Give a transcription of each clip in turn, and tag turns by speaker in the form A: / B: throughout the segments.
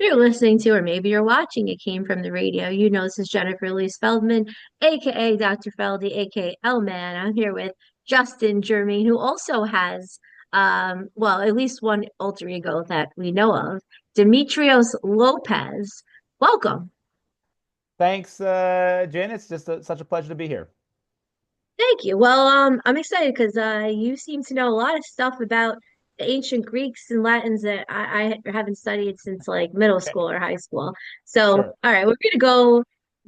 A: you're listening to, or maybe you're watching, it came from the radio. You know, this is Jennifer Louise Feldman, aka Dr. Feldy, aka L Man. I'm here with Justin Germain, who also has, well, at least one alter ego that we know of, Demitrios Lopez. Welcome.
B: Thanks, Jen. It's just such a pleasure to be here.
A: Thank you. Well, I'm excited because you seem to know a lot of stuff about the ancient Greeks and Latins that I haven't studied since like middle
B: Okay,
A: school or high school. So,
B: sure.
A: all right, we're gonna go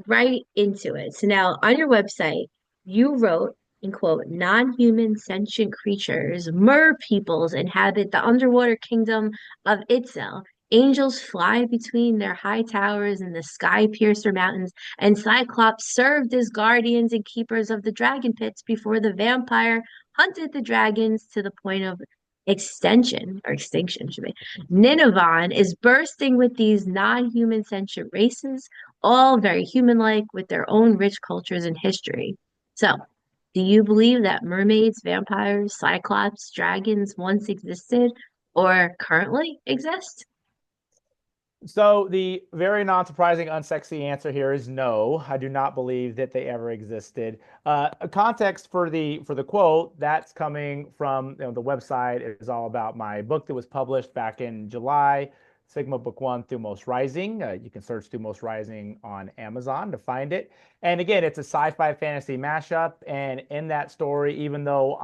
A: right into it. So now on your website, you wrote, in quote, non-human sentient creatures, mer peoples inhabit the underwater kingdom of Itzel. Angels fly between their high towers in the sky-piercer mountains, and Cyclops served as guardians and keepers of the dragon pits before the vampire hunted the dragons to the point of extension or extinction, should be. Nineveh is bursting with these non-human sentient races, all very human-like with their own rich cultures and history. So, do you believe that mermaids, vampires, cyclops, dragons once existed or currently exist?
B: So the very non-surprising, unsexy answer here is no. I do not believe that they ever existed. A context for the quote that's coming from the website is all about my book that was published back in July, Sigma Book One, Thumos Rising. You can search Thumos Rising on Amazon to find it. And again, it's a sci-fi fantasy mashup. And in that story, even though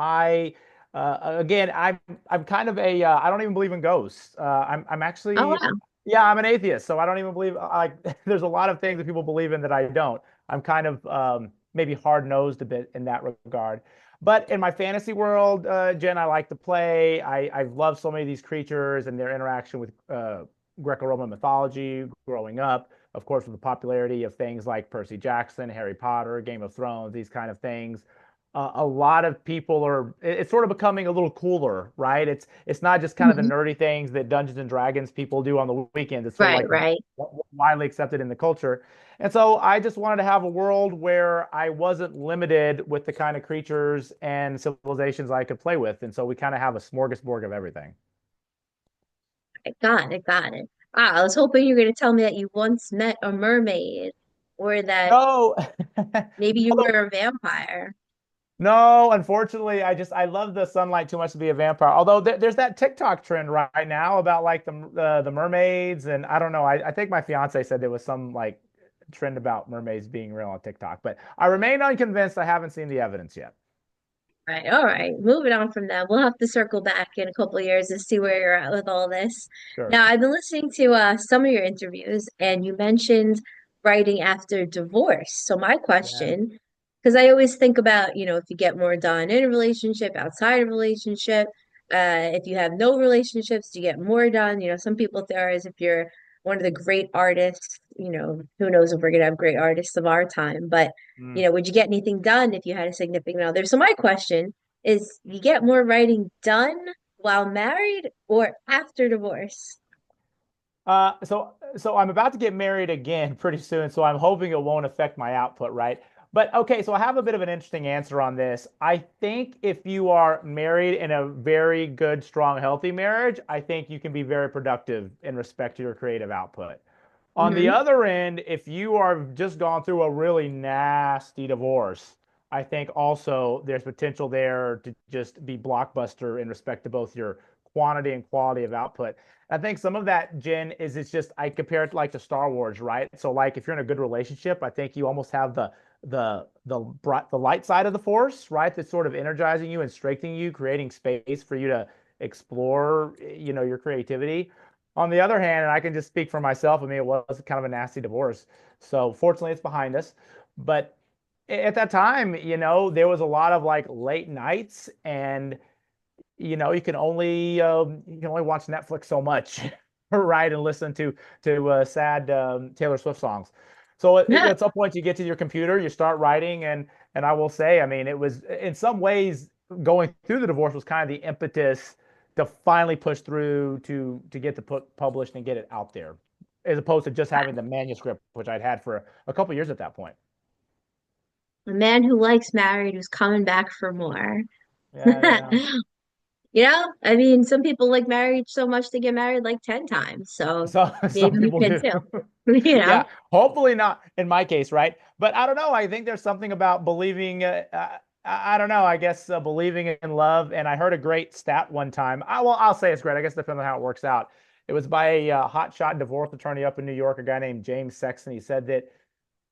B: again, I'm kind of I don't even believe in ghosts. I'm
A: Oh,
B: actually
A: wow.
B: yeah, I'm an atheist, so I don't even believe like there's a lot of things that people believe in that I don't. I'm kind of maybe hard-nosed a bit in that regard. But in my fantasy world, Jen, I like to play. I've loved so many of these creatures and their interaction with Greco-Roman mythology growing up. Of course, with the popularity of things like Percy Jackson, Harry Potter, Game of Thrones, these kind of things. A lot of people are it's sort of becoming a little cooler, right? It's not just kind of the
A: Mhm.
B: nerdy things that Dungeons and Dragons people do on the weekends. It's sort of
A: Right,
B: like
A: right.
B: widely accepted in the culture. And so I just wanted to have a world where I wasn't limited with the kind of creatures and civilizations I could play with. And so we kind of have a smorgasbord of everything.
A: I got it, got it. Ah, I was hoping you were going to tell me that you once met a mermaid or that
B: No,
A: maybe you
B: although
A: were a vampire.
B: no, unfortunately, I love the sunlight too much to be a vampire. Although there's that TikTok trend right now about like the mermaids, and I don't know. I think my fiance said there was some like trend about mermaids being real on TikTok, but I remain unconvinced. I haven't seen the evidence yet.
A: Right, all right. Moving on from that. We'll have to circle back in a couple of years to see where you're at with all this.
B: Sure.
A: Now, I've been listening to some of your interviews, and you mentioned writing after divorce. So my
B: Yeah.
A: question, because I always think about, if you get more done in a relationship, outside a relationship, if you have no relationships, do you get more done? Some people theorize if you're one of the great artists, who knows if we're gonna have great artists of our time, but
B: Mm.
A: would you get anything done if you had a significant other? So my question is, you get more writing done while married or after divorce?
B: So I'm about to get married again pretty soon, so I'm hoping it won't affect my output, right? But okay, so I have a bit of an interesting answer on this. I think if you are married in a very good, strong, healthy marriage, I think you can be very productive in respect to your creative output. On the
A: Hmm.
B: other end, if you are just gone through a really nasty divorce, I think also there's potential there to just be blockbuster in respect to both your quantity and quality of output. I think some of that, Jen, is it's just I compare it like to Star Wars, right? So like if you're in a good relationship, I think you almost have the light side of the force, right? That's sort of energizing you and strengthening you, creating space for you to explore, your creativity. On the other hand, and I can just speak for myself, I mean, it was kind of a nasty divorce. So fortunately, it's behind us. But at that time, there was a lot of like late nights, and you can only watch Netflix so much, right, and listen to sad Taylor Swift songs. So at some point, you get to your computer, you start writing, and I will say, I mean, it was in some ways going through the divorce was kind of the impetus to finally push through to get the book published and get it out there, as opposed to just having the manuscript, which I'd had for a couple years at that point.
A: A man who likes married who's coming back for more.
B: Yeah, yeah.
A: I mean, some people like marriage so much they get married like 10 times. So
B: So
A: maybe
B: some
A: you
B: people
A: can
B: do.
A: too. You know?
B: Yeah, hopefully not in my case, right? But I don't know. I think there's something about believing. I don't know. I guess believing in love. And I heard a great stat one time. I'll say it's great. I guess depending on how it works out. It was by a hotshot divorce attorney up in New York, a guy named James Sexton. He said that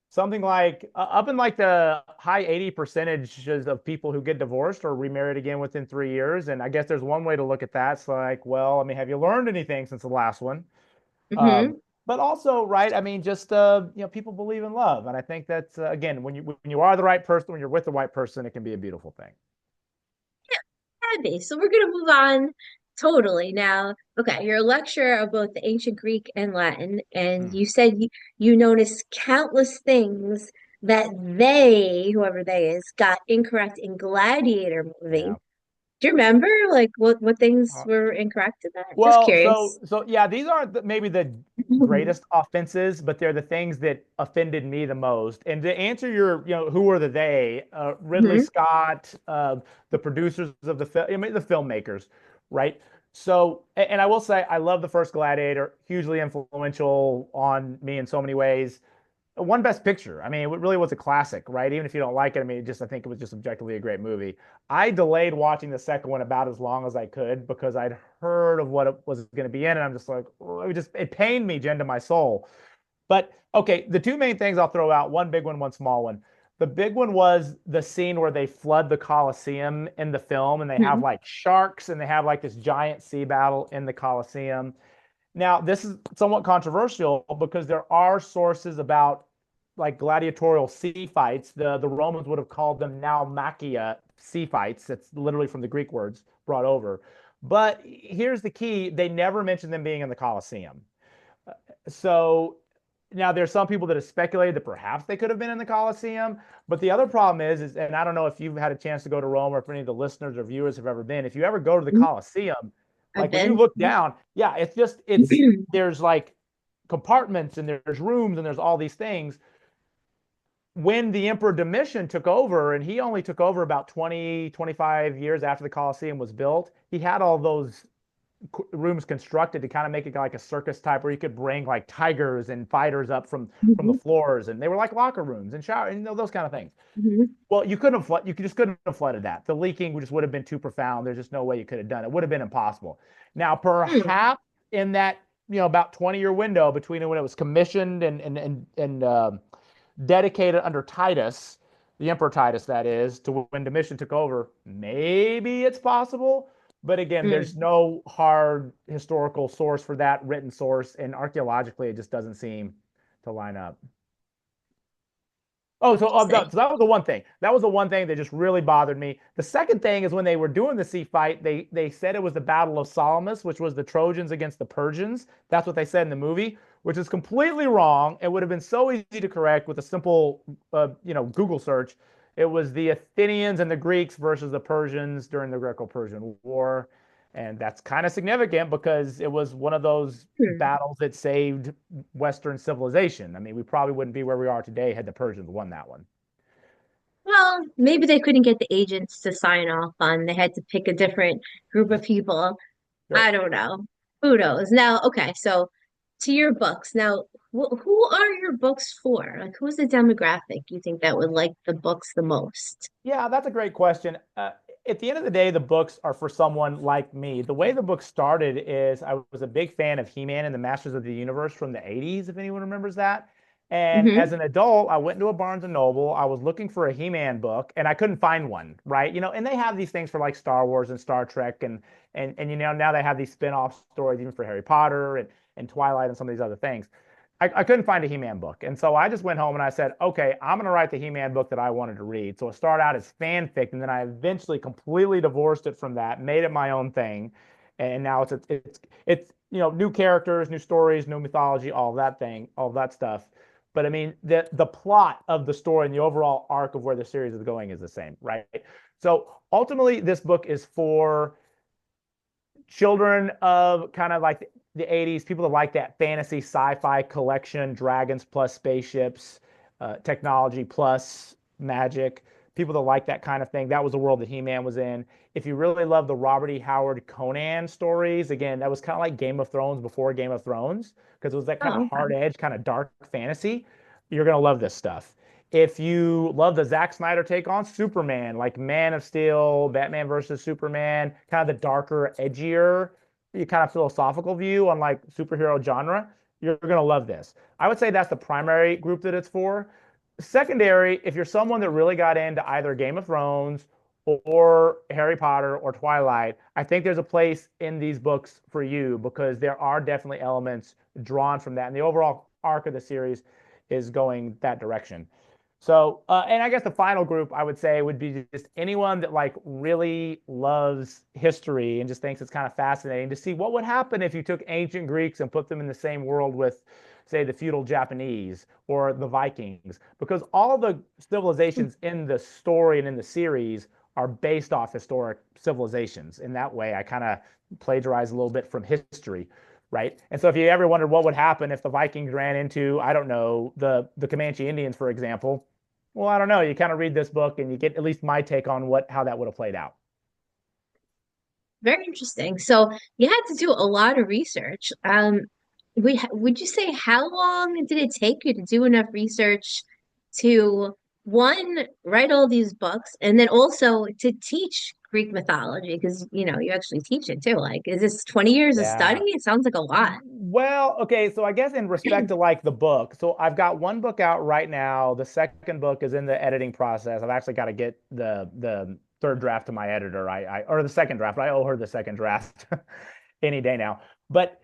B: something like up in like the high 80 percentages of people who get divorced or remarried again within 3 years. And I guess there's one way to look at that. It's like, well, I mean, have you learned anything since the last one? Um,
A: Hmm.
B: but also, right? I mean, just people believe in love, and I think that's again, when you are the right person, when you're with the right person, it can be a beautiful thing.
A: Can be. So we're gonna move on totally now. Okay, you're a lecturer of both the ancient Greek and Latin, and
B: Hmm.
A: you said you noticed countless things that they, whoever they is, got incorrect in Gladiator movie.
B: Yeah.
A: Do you remember like what things
B: Uh,
A: were incorrect in that? Just
B: Well, so
A: curious.
B: so yeah, these aren't maybe the greatest offenses, but they're the things that offended me the most. And to answer your, who are the they? Ridley
A: Hmm.
B: Scott, the producers of the film, I mean, the filmmakers, right? So, and I will say, I love the first Gladiator, hugely influential on me in so many ways. One Best Picture. I mean, it really was a classic, right? Even if you don't like it, I mean, I think it was just objectively a great movie. I delayed watching the second one about as long as I could because I'd heard of what it was going to be in, and I'm just like, oh, it pained me, Jen, to my soul. But okay, the two main things I'll throw out, one big one, one small one. The big one was the scene where they flood the Colosseum in the film, and they have
A: Hmm.
B: like sharks, and they have like this giant sea battle in the Colosseum. Now, this is somewhat controversial because there are sources about like gladiatorial sea fights. The Romans would have called them naumachia sea fights. That's literally from the Greek words brought over. But here's the key: they never mention them being in the Colosseum. So now there's some people that have speculated that perhaps they could have been in the Colosseum. But the other problem is, and I don't know if you've had a chance to go to Rome or if any of the listeners or viewers have ever been. If you ever go to the Colosseum,
A: I've
B: like when you
A: been.
B: look down, yeah, it's there's like compartments and there's rooms and there's all these things. When the Emperor Domitian took over, and he only took over about 20, 25 years after the Colosseum was built, he had all those rooms constructed to kind of make it like a circus type where you could bring like tigers and fighters up from the
A: Mhm.
B: floors, and they were like locker rooms and shower and those kind of things.
A: Mhm.
B: Well, you just couldn't have flooded that. The leaking just would have been too profound. There's just no way you could have done it. It would have been impossible. Now,
A: Hmm.
B: perhaps in that about 20-year window between when it was commissioned and dedicated under Titus, the Emperor Titus, that is, to when Domitian took over, maybe it's possible. But again,
A: Hmm.
B: there's no hard historical source for that, written source, and archaeologically, it just doesn't seem to line up. Oh,
A: Interesting.
B: so that was the one thing. That was the one thing that just really bothered me. The second thing is when they were doing the sea fight, they said it was the Battle of Salamis, which was the Trojans against the Persians. That's what they said in the movie, which is completely wrong. It would have been so easy to correct with a simple, Google search. It was the Athenians and the Greeks versus the Persians during the Greco-Persian War. And that's kind of significant because it was one of those
A: Hmm.
B: battles that saved Western civilization. I mean, we probably wouldn't be where we are today had the Persians won that one.
A: Well, maybe they couldn't get the agents to sign off on. They had to pick a different group of people.
B: Sure.
A: I don't know. Who knows? Now, okay, so to your books. Now, who are your books for? Like, who's the demographic you think that would like the books the most?
B: Yeah, that's a great question. At the end of the day, the books are for someone like me. The way the book started is I was a big fan of He-Man and the Masters of the Universe from the 80s, if anyone remembers that. And
A: Hmm.
B: as an adult, I went into a Barnes and Noble. I was looking for a He-Man book and I couldn't find one, right? And they have these things for like Star Wars and Star Trek and now they have these spin-off stories even for Harry Potter and Twilight and some of these other things. I couldn't find a He-Man book. And so I just went home and I said, okay, I'm going to write the He-Man book that I wanted to read. So it started out as fanfic, and then I eventually completely divorced it from that, made it my own thing. And now it's new characters, new stories, new mythology, all of that stuff. But I mean, the plot of the story and the overall arc of where the series is going is the same, right? So ultimately, this book is for children of kind of like the 80s, people that like that fantasy sci-fi collection, dragons plus spaceships, technology plus magic, people that like that kind of thing, that was the world that He-Man was in. If you really love the Robert E. Howard Conan stories, again, that was kind of like Game of Thrones before Game of Thrones, because it was that kind of
A: Oh,
B: hard
A: okay.
B: edge, kind of dark fantasy. You're gonna love this stuff. If you love the Zack Snyder take on Superman, like Man of Steel, Batman versus Superman, kind of the darker, edgier, kind of philosophical view on like superhero genre, you're gonna love this. I would say that's the primary group that it's for. Secondary, if you're someone that really got into either Game of Thrones or Harry Potter or Twilight, I think there's a place in these books for you because there are definitely elements drawn from that. And the overall arc of the series is going that direction. So, and I guess the final group I would say would be just anyone that like really loves history and just thinks it's kind of fascinating to see what would happen if you took ancient Greeks and put them in the same world with, say, the feudal Japanese or the Vikings, because all the civilizations in the story and in the series are based off historic civilizations. In that way, I kind of plagiarize a little bit from history, right? And so if you ever wondered what would happen if the Vikings ran into, I don't know, the Comanche Indians, for example, well, I don't know. You kind of read this book and you get at least my take on what how that would have played out.
A: Very interesting. So you had to do a lot of research. Would you say how long did it take you to do enough research to one, write all these books and then also to teach Greek mythology? Because you actually teach it too. Like, is this 20 years of
B: Yeah.
A: studying? It sounds like a lot.
B: Well, okay, so I guess in respect to like the book, so I've got one book out right now. The second book is in the editing process. I've actually got to get the third draft to my editor. I or the second draft. I owe her the second draft any day now. But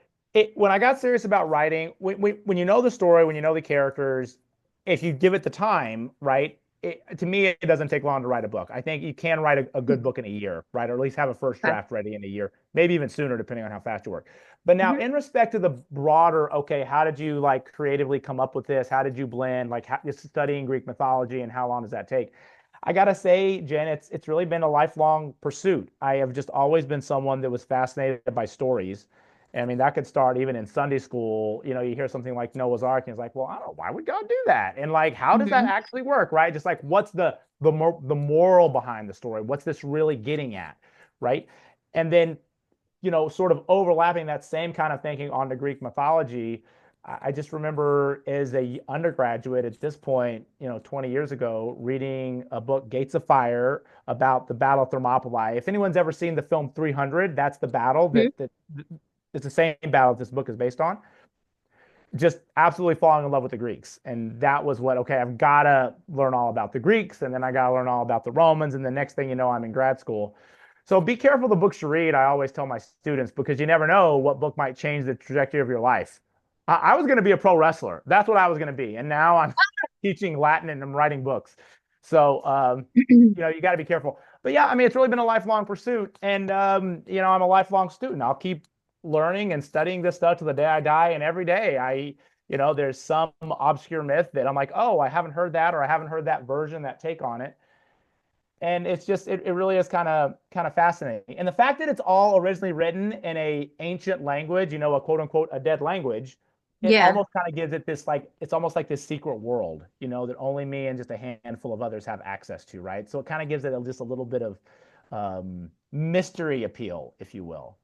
B: when I got serious about writing, when you know the story, when you know the characters, if you give it the time, right? To me, it doesn't take long to write a book. I think you can write a good book in a year, right? Or at least have a first
A: Okay.
B: draft ready in a year, maybe even sooner, depending on how fast you work. But now,
A: Mhm.
B: in respect to the broader, okay, how did you like creatively come up with this? How did you blend like just studying Greek mythology and how long does that take? I gotta say, Jen, it's really been a lifelong pursuit. I have just always been someone that was fascinated by stories. I mean, that could start even in Sunday school. You know, you hear something like Noah's Ark, and it's like, well, I don't know, why would God do that? And like, how does that
A: Mhm.
B: actually work, right? Just like, what's the moral behind the story? What's this really getting at, right? And then sort of overlapping that same kind of thinking on the Greek mythology. I just remember as a undergraduate at this point, 20 years ago, reading a book, Gates of Fire, about the Battle of Thermopylae. If anyone's ever seen the film 300, that's the battle
A: Mhm.
B: that it's the same battle that this book is based on. Just absolutely falling in love with the Greeks. And that was what, okay, I've got to learn all about the Greeks, and then I got to learn all about the Romans. And the next thing you know, I'm in grad school. So be careful the books you read, I always tell my students, because you never know what book might change the trajectory of your life. I was going to be a pro wrestler. That's what I was going to be. And now I'm teaching Latin and I'm writing books. So, you got to be careful. But yeah, I mean, it's really been a lifelong pursuit. And, I'm a lifelong student. I'll keep learning and studying this stuff to the day I die. And every day there's some obscure myth that I'm like, oh, I haven't heard that, or I haven't heard that version, that take on it. And it's just it really is kind of fascinating. And the fact that it's all originally written in a ancient language, a quote unquote a dead language, it
A: Yeah.
B: almost kind of gives it this like it's almost like this secret world, that only me and just a handful of others have access to, right? So it kind of gives it just a little bit of mystery appeal, if you will.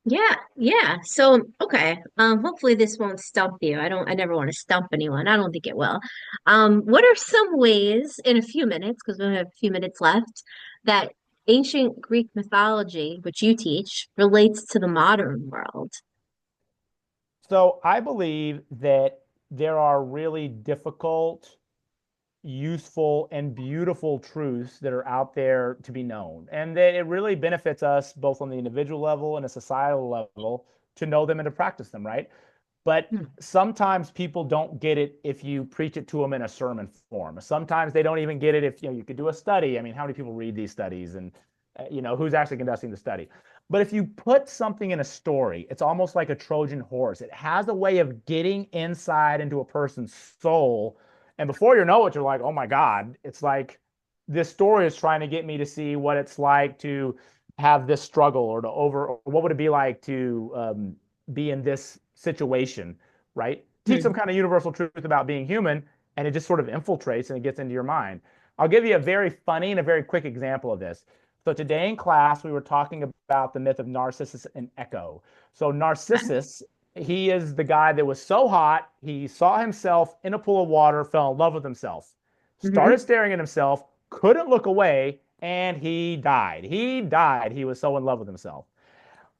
A: Yeah, yeah. So, okay. Hopefully this won't stump you. I never want to stump anyone. I don't think it will. What are some ways in a few minutes, because we only have a few minutes left, that ancient Greek mythology, which you teach, relates to the modern world?
B: So I believe that there are really difficult, useful, and beautiful truths that are out there to be known. And that it really benefits us both on the individual level and a societal level to know them and to practice them, right? But
A: Hmm.
B: sometimes people don't get it if you preach it to them in a sermon form. Sometimes they don't even get it if you could do a study. I mean, how many people read these studies, and who's actually conducting the study? But if you put something in a story, it's almost like a Trojan horse. It has a way of getting inside into a person's soul, and before you know it, you're like, oh my God, it's like this story is trying to get me to see what it's like to have this struggle, or what would it be like to be in this situation, right? Teach some
A: Hmm.
B: kind of universal truth about being human, and it just sort of infiltrates and it gets into your mind. I'll give you a very funny and a very quick example of this. So today in class, we were talking about the myth of Narcissus and Echo. So Narcissus, he is the guy that was so hot, he saw himself in a pool of water, fell in love with himself,
A: Hmm.
B: started staring at himself, couldn't look away, and he died. He died. He was so in love with himself.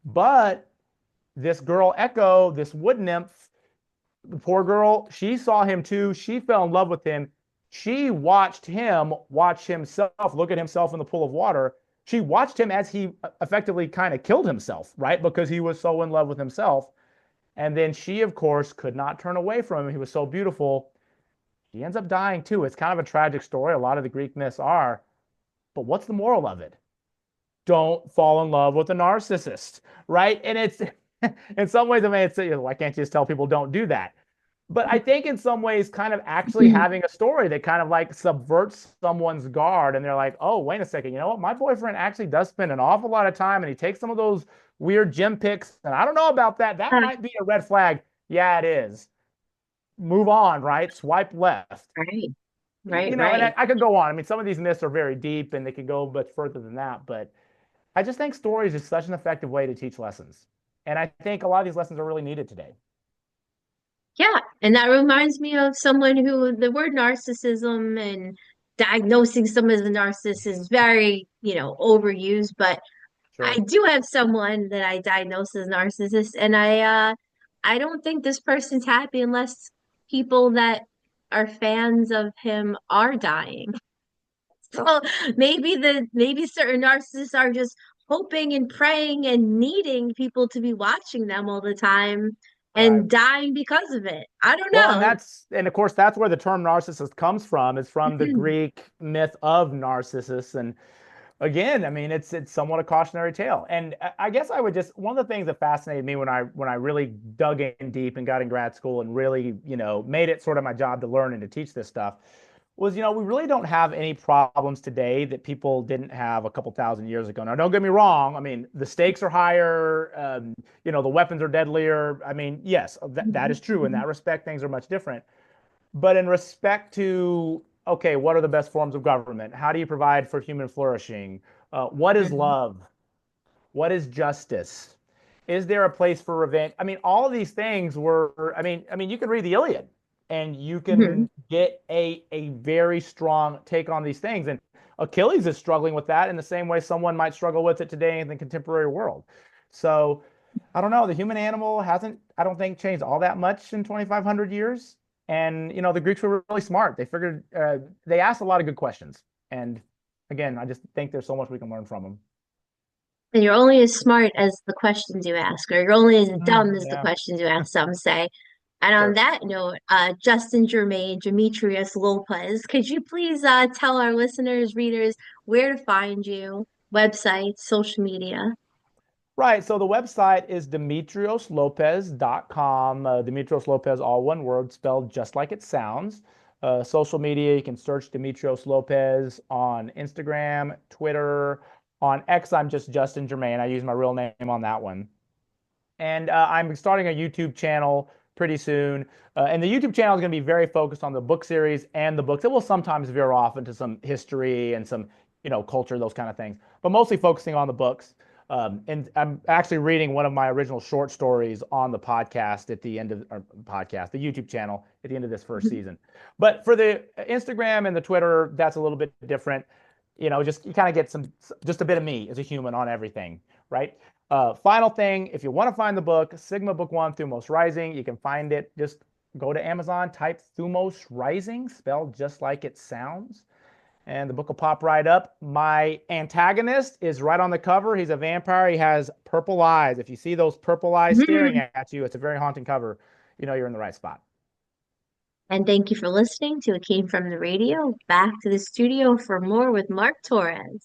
B: But this girl Echo, this wood nymph, the poor girl, she saw him too. She fell in love with him. She watched him watch himself look at himself in the pool of water. She watched him as he effectively kind of killed himself, right? Because he was so in love with himself. And then she, of course, could not turn away from him. He was so beautiful. She ends up dying too. It's kind of a tragic story. A lot of the Greek myths are. But what's the moral of it? Don't fall in love with a narcissist, right? And it's in some ways, I mean, it's why can't you just tell people don't do that? But I think in some ways, kind of actually having a story that kind of like subverts someone's guard, and they're like, oh, wait a second, you know what? My boyfriend actually does spend an awful lot of time, and he takes some of those weird gym pics, and I don't know about that. That might be a red flag. Yeah, it is. Move on, right? Swipe left.
A: Right,
B: You
A: right,
B: know, and
A: right.
B: I could go on. I mean, some of these myths are very deep, and they could go much further than that. But I just think stories is such an effective way to teach lessons, and I think a lot of these lessons are really needed today.
A: Yeah, and that reminds me of someone who the word narcissism and diagnosing someone as a narcissist is very, overused, but I
B: Sure.
A: do have someone that I diagnose as narcissist, and I don't think this person's happy unless people that are fans of him are dying. So maybe certain narcissists are just hoping and praying and needing people to be watching them all the time
B: Right.
A: and dying because of it. I don't
B: Well, and
A: know.
B: that's and of course that's where the term narcissist comes from. It's from the Greek myth of Narcissus, and again, I mean, it's somewhat a cautionary tale. And I guess I would just one of the things that fascinated me when I really dug in deep and got in grad school and really, made it sort of my job to learn and to teach this stuff was, we really don't have any problems today that people didn't have a couple thousand years ago. Now, don't get me wrong. I mean, the stakes are higher. The weapons are deadlier. I mean, yes, that is true. In that respect, things are much different. But in respect to, okay, what are the best forms of government? How do you provide for human flourishing? What is
A: Mhm.
B: love? What is justice? Is there a place for revenge? I mean, all of these things were, I mean, you can read the Iliad and you
A: Mhm.
B: can get a very strong take on these things. And Achilles is struggling with that in the same way someone might struggle with it today in the contemporary world. So I don't know. The human animal hasn't, I don't think, changed all that much in 2,500 years. And, the Greeks were really smart. They figured, they asked a lot of good questions. And again, I just think there's so much we can learn from them.
A: And you're only as smart as the questions you ask, or you're only as dumb as the
B: Yeah,
A: questions you ask, some say. And on
B: sure.
A: that note, Justin Germain, Demitrios Lopez, could you please tell our listeners, readers, where to find you, websites, social media?
B: Right. So the website is dimitrioslopez.com. Dimitrios Lopez, all one word, spelled just like it sounds. Social media, you can search Dimitrios Lopez on Instagram, Twitter. On X, I'm just Justin Germain. I use my real name on that one. And I'm starting a YouTube channel pretty soon. And the YouTube channel is going to be very focused on the book series and the books. It will sometimes veer off into some history and some, culture, those kind of things, but mostly focusing on the books. And I'm actually reading one of my original short stories on the podcast at the end of our podcast, the YouTube channel at the end of this first season. But for the Instagram and the Twitter, that's a little bit different. Just you kind of get just a bit of me as a human on everything, right? Final thing, if you want to find the book, Sigma Book One, Thumos Rising, you can find it. Just go to Amazon, type Thumos Rising, spelled just like it sounds, and the book will pop right up. My antagonist is right on the cover. He's a vampire. He has purple eyes. If you see those purple eyes staring at you, it's a very haunting cover. You know you're in the right spot.
A: And thank you for listening to It Came From the Radio. Back to the studio for more with Mark Torres.